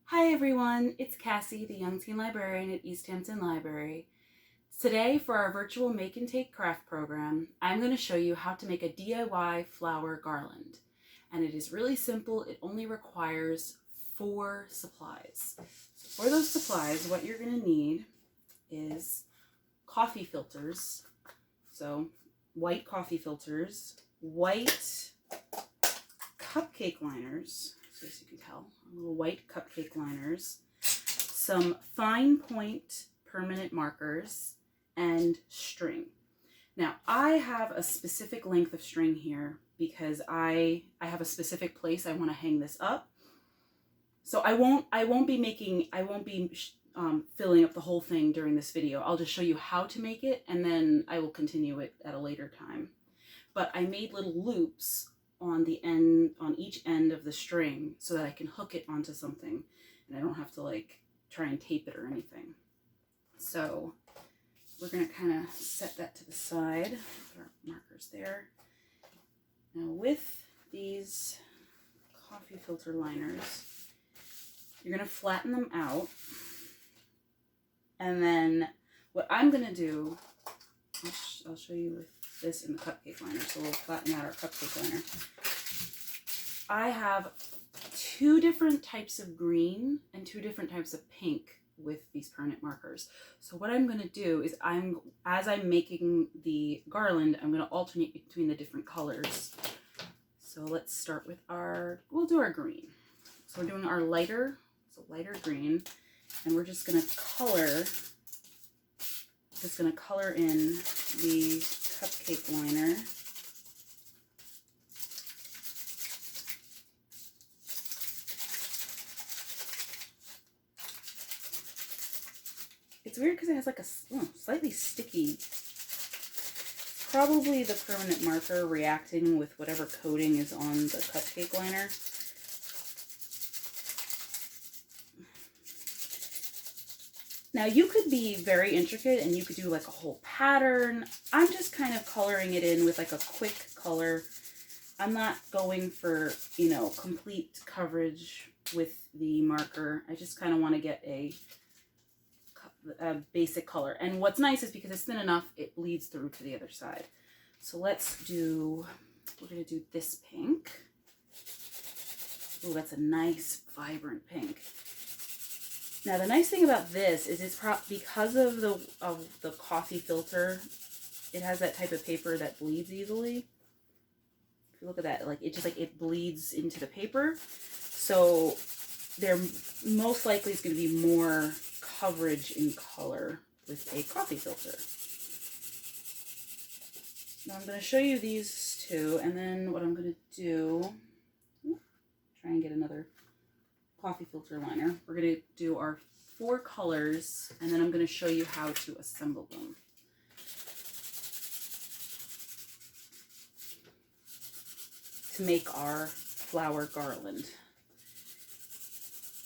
Hi everyone, it's Cassie, the Young Teen Librarian at East Hampton Library. Today for our virtual Make and Take Craft program, I'm going to show you how to make a DIY flower garland. And it is really simple, it only requires 4 supplies. So for those supplies, what you're going to need is coffee filters. So white coffee filters, white cupcake liners, so as you can tell, little white cupcake liners, some fine point permanent markers, and string. Now I have a specific length of string here because I have a specific place I want to hang this up. So I won't be filling up the whole thing during this video. I'll just show you how to make it and then I will continue it at a later time. But I made little loops on each end of the string so that I can hook it onto something and I don't have to like try and tape it or anything. So we're going to kind of set that to the side. Put our markers there. Now with these coffee filter liners, you're going to flatten them out. And then what I'm going to do, I'll show you with this in the cupcake liner. So we'll flatten out our cupcake liner. I have 2 different types of green and 2 different types of pink with these permanent markers. So what I'm going to do is as I'm making the garland, I'm going to alternate between the different colors. So let's start with we'll do our green. So we're doing our lighter green, and we're just going to color in the cupcake liner. It's weird because it has like a slightly sticky, probably the permanent marker reacting with whatever coating is on the cupcake liner. Now you could be very intricate and you could do like a whole pattern. I'm just kind of coloring it in with like a quick color. I'm not going for, complete coverage with the marker. I just kind of want to get a basic color. And what's nice is because it's thin enough, it bleeds through to the other side. So we're going to do this pink. Oh, that's a nice vibrant pink. Now the nice thing about this is it's because of the coffee filter, it has that type of paper that bleeds easily. If you look at that, it bleeds into the paper. So there most likely is going to be more coverage in color with a coffee filter. Now I'm going to show you these 2, and then what I'm going to do, try and get another coffee filter liner. We're going to do our 4 colors, and then I'm going to show you how to assemble them. To make our flower garland.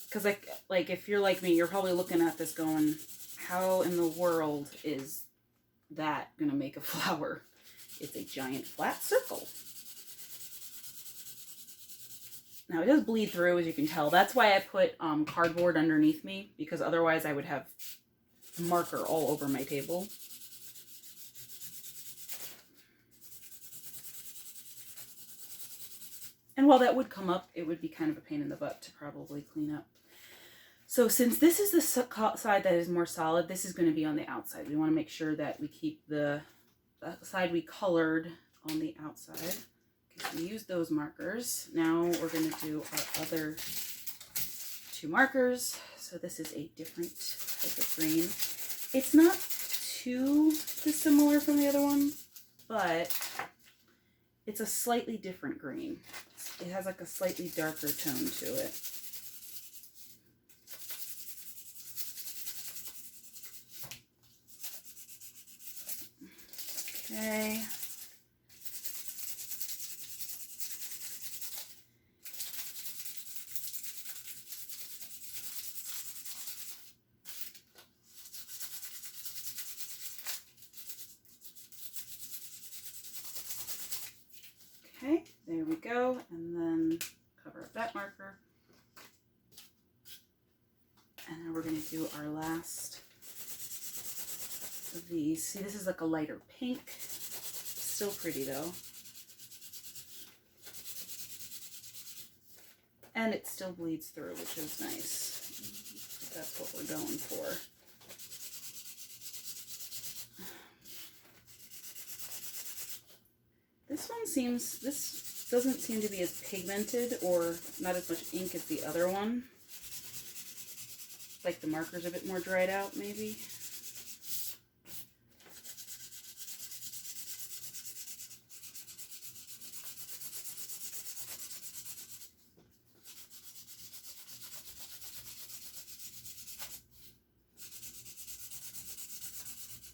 Because like if you're like me, you're probably looking at this going, how in the world is that going to make a flower? It's a giant flat circle. Now it does bleed through, as you can tell. That's why I put cardboard underneath me, because otherwise I would have marker all over my table. And while that would come up, it would be kind of a pain in the butt to probably clean up. So since this is the side that is more solid, this is going to be on the outside. We want to make sure that we keep the side we colored on the outside. Okay, so we use those markers. Now we're going to do our other 2 markers. So this is a different type of green. It's not too dissimilar from the other one, but it's a slightly different green. It has like a slightly darker tone to it. Okay. Okay, there we go. And then cover up that marker. we're going to do our last of these. See, this is like a lighter pink. Still pretty though. And it still bleeds through, which is nice. That's what we're going for. This doesn't seem to be as pigmented or not as much ink as the other one. Like the marker's a bit more dried out, maybe.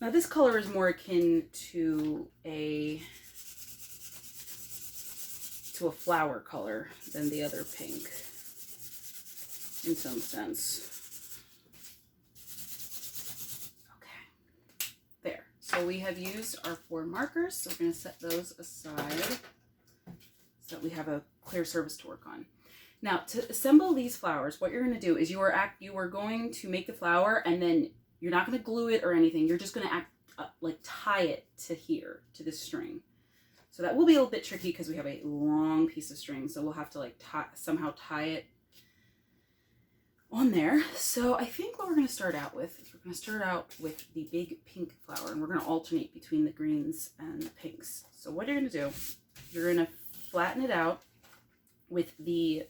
Now this color is more akin to a flower color than the other pink in some sense. Okay, there. So we have used our 4 markers, so we're going to set those aside so that we have a clear surface to work on. Now to assemble these flowers, what you're going to do is you are going to make the flower, and then you're not going to glue it or anything. You're just going to like tie it to here, to this string. So that will be a little bit tricky because we have a long piece of string. So we'll have to like somehow tie it on there. So I think what we're going to start out with is we're going to start out with the big pink flower, and we're going to alternate between the greens and the pinks. So what you're going to do, you're going to flatten it out with the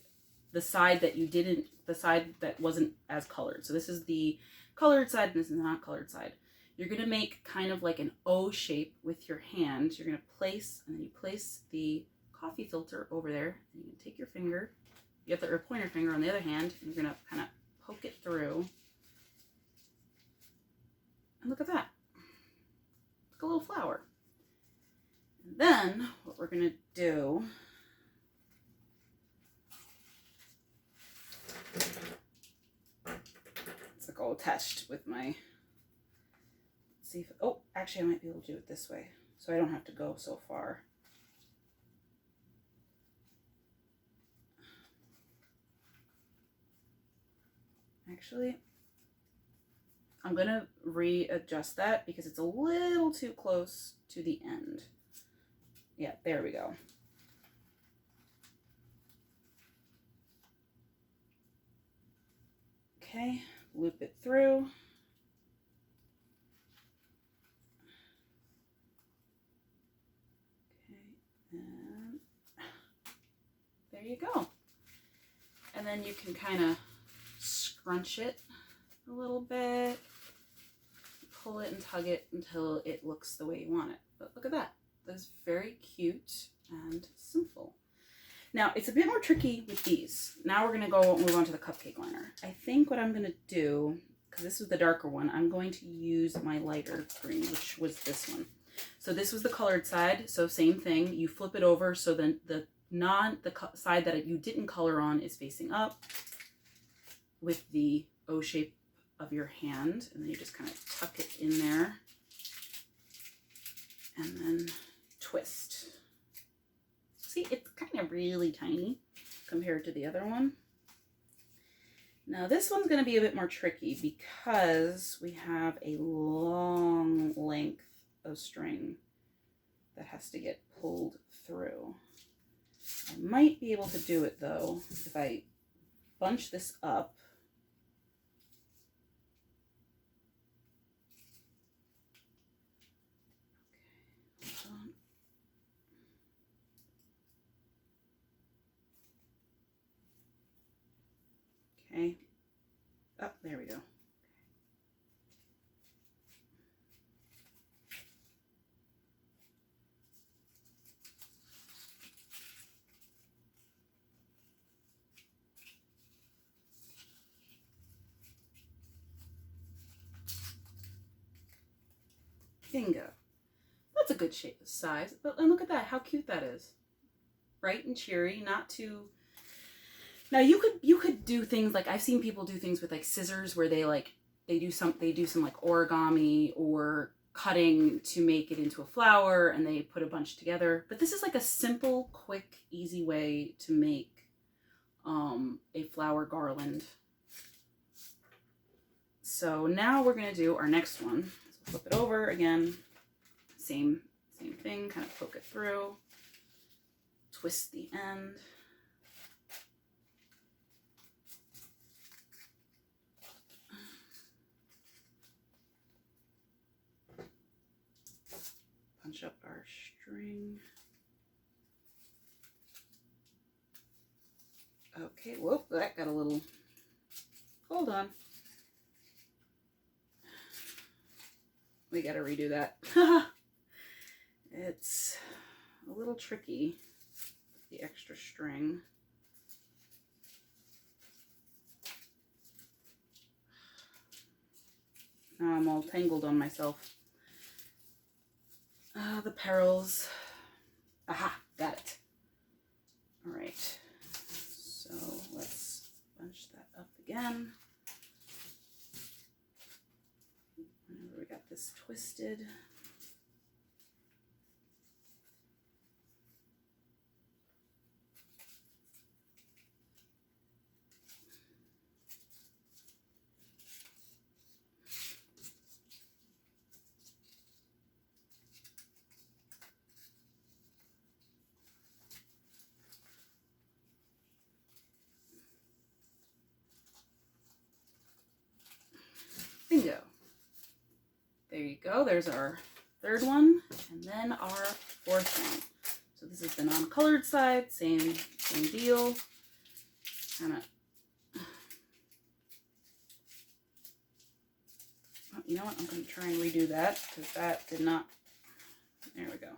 side that you didn't, the side that wasn't as colored. So this is the colored side and this is the not colored side. You're going to make kind of like an O shape with your hand. You're going to place, and then you place the coffee filter over there. And you're going to take your finger, you have your pointer finger on the other hand, and you're going to kind of poke it through. And look at that. Like a little flower. And then what we're going to do, it's like all attached with my, see if, oh, actually I might be able to do it this way so I don't have to go so far. Actually, I'm going to readjust that because it's a little too close to the end. Yeah, there we go. Okay, loop it through. And there you go. And then you can kind of scrunch it a little bit, pull it and tug it until it looks the way you want it. But look at that. That's very cute and simple. Now it's a bit more tricky with these. Now we're going to move on to the cupcake liner. I think what I'm going to do, because this is the darker one, I'm going to use my lighter green, which was this one. So this was the colored side. So same thing, you flip it over so then the side that you didn't color on is facing up with the O shape of your hand, and then you just kind of tuck it in there and then twist. See, it's kind of really tiny compared to the other one. Now this one's going to be a bit more tricky because we have a long length of string that has to get pulled through. I might be able to do it though if I bunch this up. Okay. Oh, there we go. Bingo. That's a good shape, size. But and look at that, how cute that is. Bright and cheery, not too. Now you could do things like, I've seen people do things with like scissors where they do some like origami or cutting to make it into a flower, and they put a bunch together. But this is like a simple, quick, easy way to make a flower garland. so now we're going to do our next one. So flip it over again, same thing, kind of poke it through, twist the end. Punch up our string. Okay, whoop, that got a little, hold on. We gotta redo that. It's a little tricky with the extra string. Now I'm all tangled on myself. The perils. Aha, got it. All right, so let's bunch that up again. Whenever we got this twisted. Bingo. There you go. There's our third one, and then our fourth one. So this is the non-colored side, same deal. Kind of, oh, you know what? I'm going to try and redo that because that did not. There we go.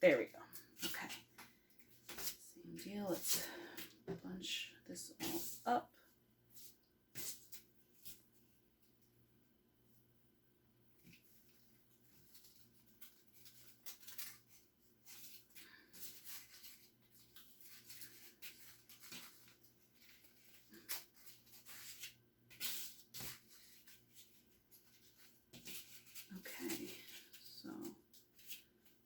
There we go. Okay. Same deal. Let's bunch this all up. Okay, so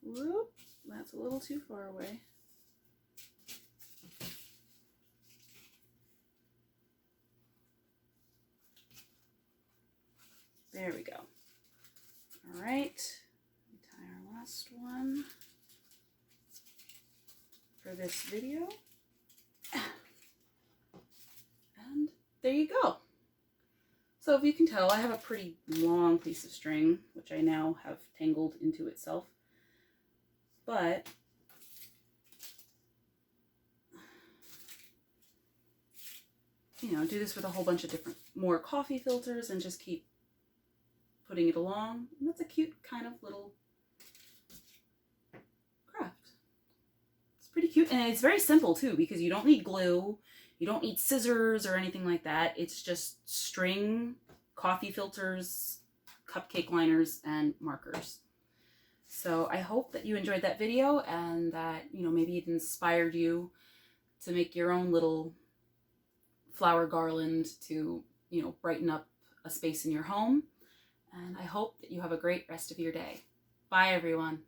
whoop, that's a little too far away. There we go. All right, tie our last one for this video. And there you go. So if you can tell, I have a pretty long piece of string, which I now have tangled into itself. But you know, do this with a whole bunch of different more coffee filters and just keep putting it along. And that's a cute kind of little craft. It's pretty cute, and it's very simple too, because you don't need glue, you don't need scissors or anything like that. It's just string, coffee filters, cupcake liners, and markers. So I hope that you enjoyed that video and that, you know, maybe it inspired you to make your own little flower garland to, you know, brighten up a space in your home. And I hope that you have a great rest of your day. Bye, everyone.